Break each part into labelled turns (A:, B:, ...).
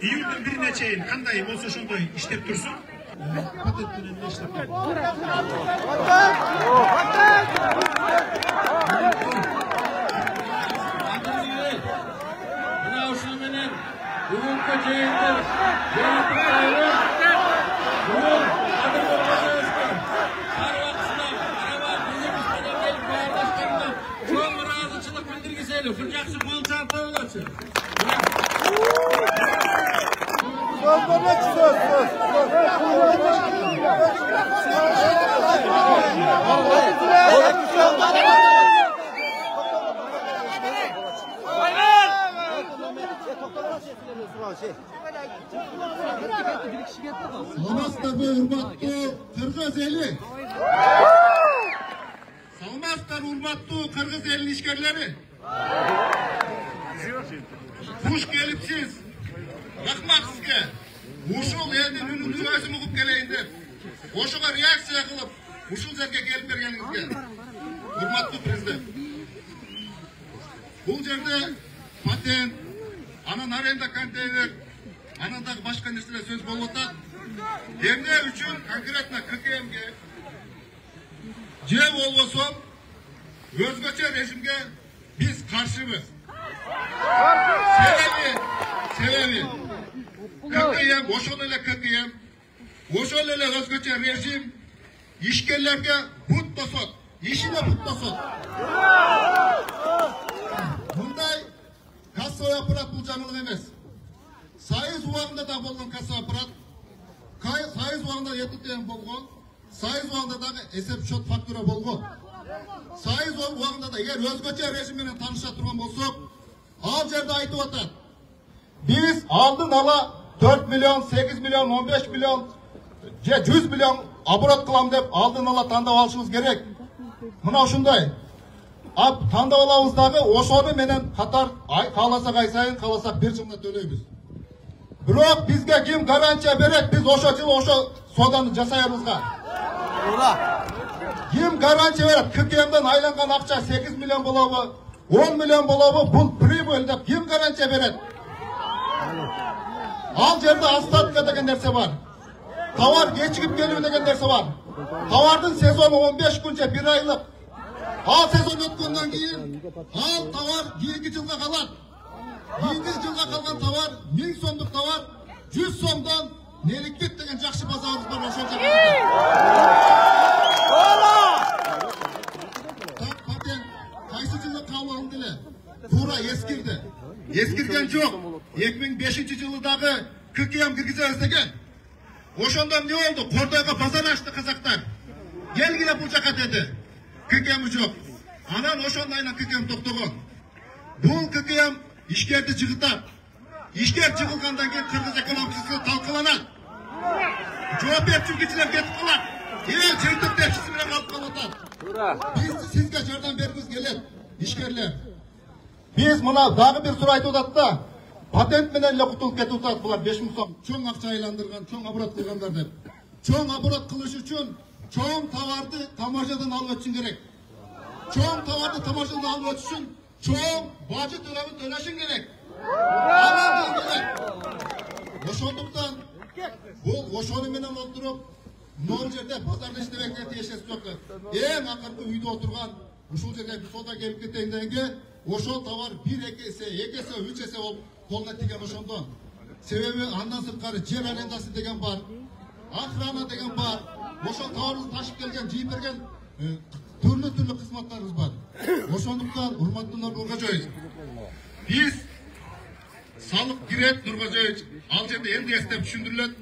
A: июльдүн 1-ине чейин кандай болсо ошондой иштеп турсун. Патент менен иштеп.
B: Мына ушул менен бүгүнкү жыйынды жыйынтыктайбыз. Бүгүн Кадыр Нурматулловдун ар убактысында карабай бизнес менен келип даярдашканына чоң ыраазычылык билдиргисели. Бир жакшы кол чапкылачы.
C: Саламатсыздарбы, урматтуу кыргыз эли? Саламатсыздар, урматтуу кыргыз элинин ишкерлери? Куш келипсиз. Рахмат сизге. Ушул элдин үнүн өзүм угуп келейин деп. Ошого реакция кылып, ушул жерге келип бергениңизге. Урматтуу президент. Бул жерде патент, анан аренда контейнер, анан дагы башка нерселер сөз болуп атат. Эмне үчүн конкретно ККМге же болбосо өзгөчө режимге биз каршыбыз. Себеби ККМ, ошол эле ККМ, ошол эле өзгөчө режим ишкерлерге бут тосот, ишине бут тосот. Мындай кассовый аппарат бул жаңылык эмес. Сайыз убагында да болгон кассовый аппарат, сайыз убагында ЭТТ болгон, сайыз убагында дагы эсеп счет фактура болгон. Сайыз убагында да эгер өзгөчө режим менен тааныша турган болсок, ал жерде айтып атат. Биз алдын ала 4 миллион, 8 миллион, 15 миллион, же 100 миллион оборот кылам деп алдын ала тандап алышыбыз керек. Мына ушундай. Тандап алабыз дагы ошону менен катар кааласак ай сайын, кааласак 1 жылда төлөйбүз. Бирок бизге ким гарантия берет, биз ошо жылы ошо сооданы жасайбызга? Ким гарантия берет? ККМден айланган акча 8 миллион болобу, 10 миллион болобу, бул прибыль деп ким гарантия берет? Ал жерде остатка деген нерсе бар. Товар кечигип келүү деген нерсе бар. Товардын сезону 15 күн же 1 айлык. Ал сезон өткөндөн кийин ал товар кийинки жылга калат. Кийинки жылга калган товар 1000 сомдук товар 100 сомдон неликпек деген жакшы базарыбыз бар ошол жерде. Патент кайсы жылы кабыл алынды эле? Туура эскирди. Эскирген жок. 2005-жылы дагы ККМ киргизебиз деген. Ошондо эмне болду? Кордойго базар ачты казактар. Келгиле бул жака деди. ККМ жок. Анан ошондайынан ККМ токтогон. Бул ККМ ишкерди жыгытат. Ишкер жыгылгандан кийин кыргыз экономикасы талкаланат. Жооп берчү кишилер кетип калат. Эл жыйынтык тепсиси менен калып калат. Биз сизге жардам бергибиз келет, ишкерлер. Биз мына дагы бир суроо айтып атат да. Патент менен эле кутулуп кетип атат булар 5000 сом. Чоң акча айландырган, чоң оборот кылгандар деп. Чоң оборот кылыш үчүн чоң товарды таможнядан алып өтүшүң керек. Чоң товарды таможнядан алып өтүш үчүн чоң бажы төлөмүн төлөшүң керек. Ошондуктан бул ошону менен отуруп, могул жерде базарда иштебекке тиешеси жок. Эң акыркы үйдө отурган ушул жерге соода келип кетейин дегенге ошол товар 1-2 эсе, 2 эсе, 3 эсе болуп колуна тийген ошондо. Себеби андан сырткары жер арендасы деген бар, охрана деген бар. Ошол товарды ташып келген, жийип берген түрлүү кызматтарыбыз бар. Ошондуктан урматтуу Нуркожоевич, биз салык кирет Нуркожоевич, ал жерде эмне эстеп түшүндүрүлөт,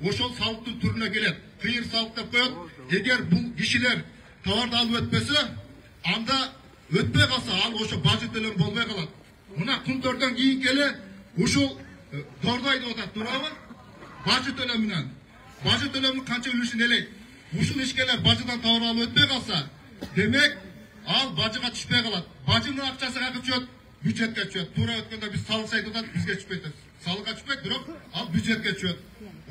C: ошол салыктын түрүнө келет. Кыйыр салык деп коет. Эгер бул кишилер товарды алып өтпөсө, анда өтпөй калса ал ошо бажы төлөм болбой калат. Мына күндөрдөн кийин келе ушул тордой деп атат, туурабы? Бажы төлөмүнөн. Бажы төлөмүнүн канча үлүшүн элейт. Ушул ишкерлер бажыдан товар алып өтпөй калса, демек ал бажыга түшпөй калат. Бажынын акчасы кайга түшөт? Бюджетке түшөт. Туура өткөндө биз салык айтып атат, бизге түшпөйт. Салыкка түшпөйт, бирок ал бюджетке түшөт.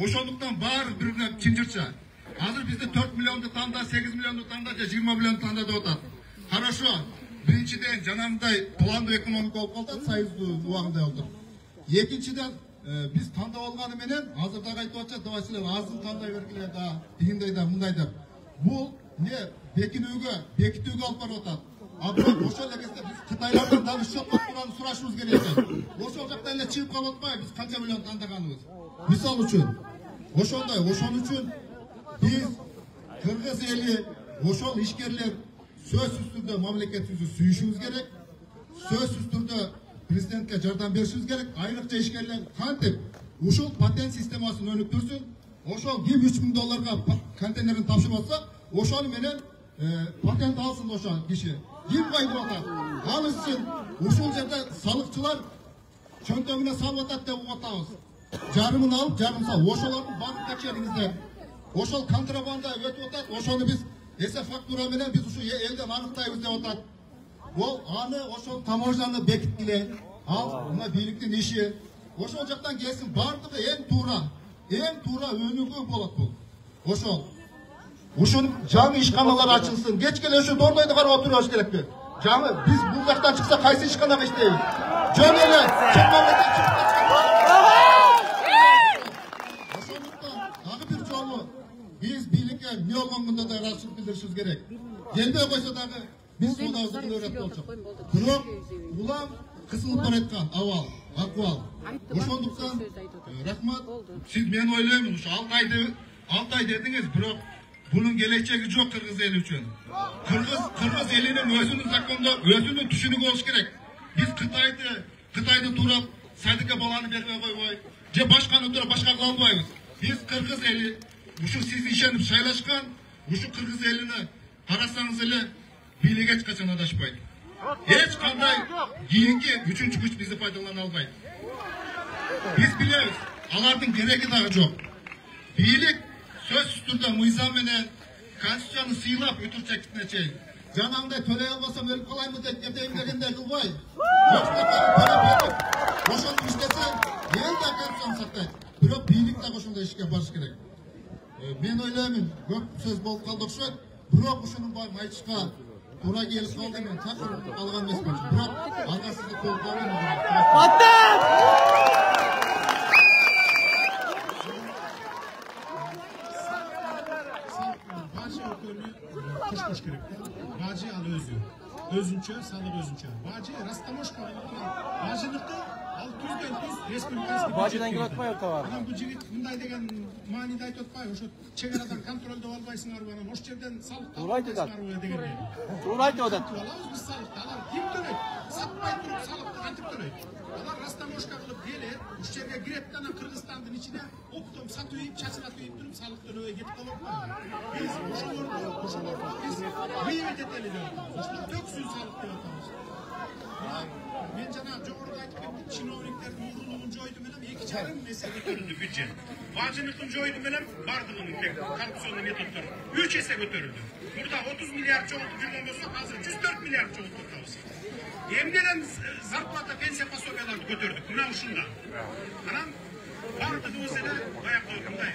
C: Ошондуктан баары бири-бирине чынжырча. Азыр бизде 4 миллионду танда, 8 миллионду танда, же 20 миллионду танда деп атат. Хорошо. Биринчиден жанагындай пландуу экономика болуп калды, союздуу убагында болду. Экинчиден biz tandап алганы менен азырда айтып атат, давай силер азын тандай бергиле да, дегендей да, мындай деп. Бул не бекитүүгө алып барып атат. Ошол эле кезде биз Кытайлардан дагы шот туралы сурашыбыз керек экен. Ошол жактан эле чыгып калып атпайбы биз канча миллион тандаганыбыз. Мисал үчүн, ошондой, ошон үчүн биз Кыргыз эли, ошол ишкерлер сөзсүз түрдө мамлекетибизди сүйүшүбүз керек. Сөзсүз түрдө президентке жардам беришибиз керек. Айрыкча ишкерлер кантип ушул патент системасын өнүктүрсүн. Ошол ким $3.000 контейнерин тапшырып атса, ошол менен патент алсын ошол киши. Ким кайдып атат? Ал үчүн ушул жерде салыкчылар чөнтөгүнө салып атат деп атабыз. Жарымын алып, жарым сал. Ошолорду багып текшериңиздер. Ошол контрабанда өтүп атат. Ошону биз эсе фактура менен биз ушу элден аныктайбыз деп атат. Ол аны ошол таможняны бекиткиле. Ал мына бийликтин иши. Ошол жактан келсин, бардыгы эң туура өнүгүү болот бул. Ошол. Ушун жаңы ишканалар ачылсын. Кечке эле ушу дордойду карап отурабыз керекпи? Жаңы биз бул жактан чыкса кайсы ишканага иштейбиз? Жөн эле чыкмамдын чыкып ошондуктан дагы бир жолу биз бийликке эмне болгондо да ыраазычылык билдиришибиз керек. Келбей койсо дагы биз суунабызды кылып болчок. Бирок улам кысылып бараткан акыбал. Ошондуктан рахмат. Сиз мен ойлоймун, ушу 6 ай дедиңиз, бирок bunun geleceği yok Kırgız eli için. Kırgız elinin özünün zakonda, özünün düşünüğü olsun gerek. Biz Kıtay'da turap, saydıkça balanı bekle koy. Ce başkanı turap, başka kalmayız. Biz Kırgız eli, şu siz işenip şaylaşkan, şu Kırgız elini arasanız ele, bile geç kaçan adaşmayın. Hiç kanday, giyinki, üçüncü güç bizi faydalan almayın. Biz biliyoruz, alardın gereği daha çok. Birlik, söz türde mıyzam menen konstitusyonu sıylap ötürçekine çeyin. Canımda töre almasam ölüp kalayım mı deyip yeteyim degende kılvay. Yoksa töre verip, koşuldu işlese, yen de konstitusyonu saktaydı. Bırak birlik de koşulda işe barış gerek. Ben oylayayım, köp söz bol kaldı okşaydı. Bırak uşunun var mayçıka, tura gelip kaldı men, takır algan mesmeci. Bırak, algasızda kol kalın. Patent!
A: Koş gerek. Bacı al özü. Özünçö, sağlık özünçö. Bacı rastamoşka. Bacılıkta 600'den 100 respublikası.
D: Bacıdan gel atmay var.
A: Adam bu jigit bunday degen manida aytып atpay. Oşo çegaradan kontrolde albaysın arbanı. Oş жерден салык
D: албайсың
A: арбаны деген.
D: Туура айтып атат.
A: Алабыз биз салыкты. Алар ким төлөйт? Сатпай туруп салыкты кантип төлөйт? Алар раstamoşka кылып келет, уш жерге кирет да Кыргызстандын ичине оптом сатып ийип, чачыратып ийип туруп салык төлөбөй кетип калып атпайбы? Биз ошолорду биз выявить этели деп атабыз. Ошолор төксүн салык деп атабыз. Мен жана жогоруда айтып кеттим, чиновниктердин урулугун жойду менен 2,5 эсе көтөрүлдү бюджет. Бажыныкын жойду менен бардыгынын тең коррупционный методдор 3 эсе көтөрүлдү. Мурда 30 миллиард жоготуп жүргөн болсо, азыр 104 миллиард жоготуп атабыз. Эмнеден зарплата, пенсия пособияларды көтөрдүк? Мына ушунда. Анан бардыгыбыз эле баягы мындай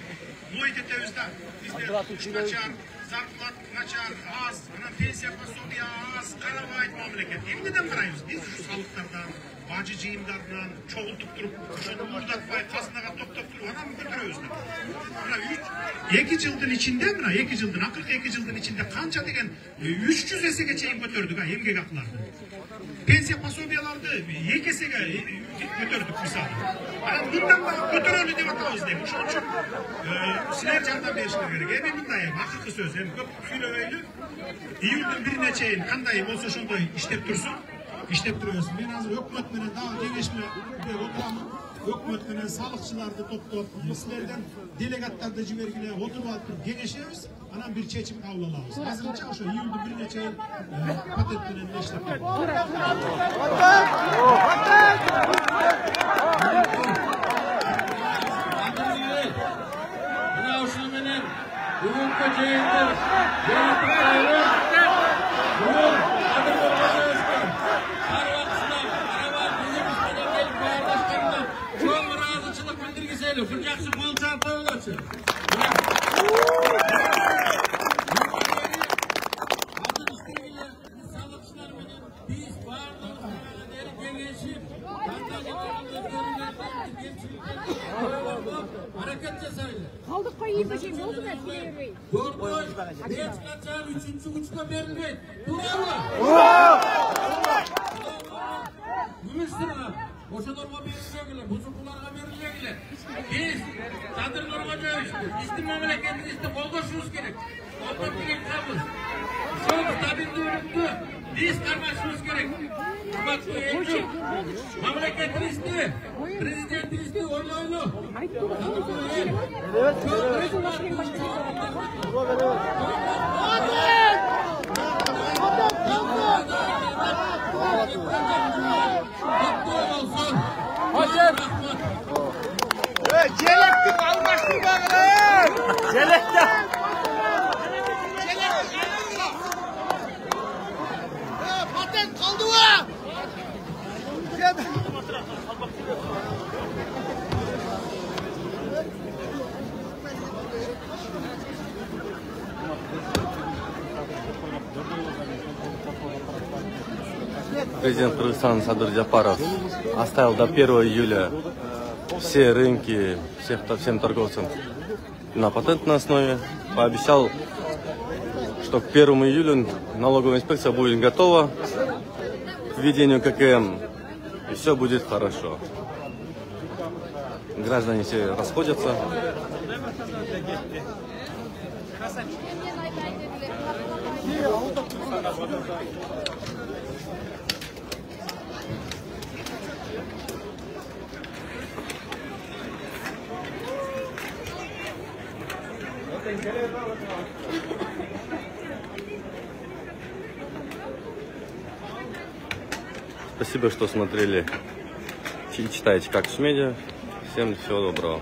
A: ноет этебиз да. Бизде начар, зарплат начар, аз, анан пенсия пособия аз, карабайт мамлекет. Эмнеден карайбыз? Биз ушу салыктардан, бажы жыйымдарынан чогултуп туруп, ошону мурдатпай, казынага топтоп туруп, анан көтөрөбүз да. Мына 2 жылдын ичинде, мына 2 жылдын, акыркы 2 жылдын ичинде канча деген 300 эсеге чейин көтөрдүк эмгек акыларды. Пенсия пособияларды 2 эсеге көтөрдүк мисалы. Анан мындан да көтөрөлү деп атабыз дейм. Ошон үчүн силер жардам беришиңер керек. Эми мындай акыркы сөз, эми көп сүйлөбөйлү. Июлдун 1-ине чейин кандай болсо ошондой иштеп турсун. Иштеп турабыз. Мен азыр өкмөт менен дагы кеңешме отурамын. Өкмөт менен салыкчыларды топтоп, силерден делегаттарды жибергиле, отуруп алып туруп кеңешебиз. Анан бир чечим кабыл алабыз. Азырынча ошо июлдун 1-ине чейин патент менен иштеп турабыз.
B: Мына ушуну менен бүгүнкү жыйынды жыйынтыктайбыз. Бүгүн адыр болгонубузга ар убакытта карабай биздин менен келип баардашканына чоң ыраазычылык билдиргисели. Ушул жакшы кол чапкылачы. Салыкчылар менен биз баардыгыбыз кеңешип, кандай hareket жасайлы.
E: Қалдық қой еңбекші болды ма сүйербей.
B: 4-5 қанша 3-ші күшке берілмейді. Туралы. Gümüşsürler. Boşadorga verilmegile, buzuklarga verilmegile. Biz Sadır Nurxo'jayev isti mamlakatimizda qo'ldoshimiz kerak. Qo'ldosh kerak qilamiz. Shu stabillikni biz qarmashimiz kerak. Hurmatli elchi, mamlakatimizni, prezidentimizni o'ylayli.
D: Çelektik almıştır bakalım. Çelektik. Patent kaldı mı?
F: Президент Кыргызстана Садыр Жапаров оставил до 1 июля все рынки, всем торговцам на патентной основе. Пообещал, что к 1 июля налоговая инспекция будет готова к введению ККМ, и все будет хорошо. Граждане все расходятся. Спасибо, что смотрели и читаете «Кактус Медиа». Всем всего доброго.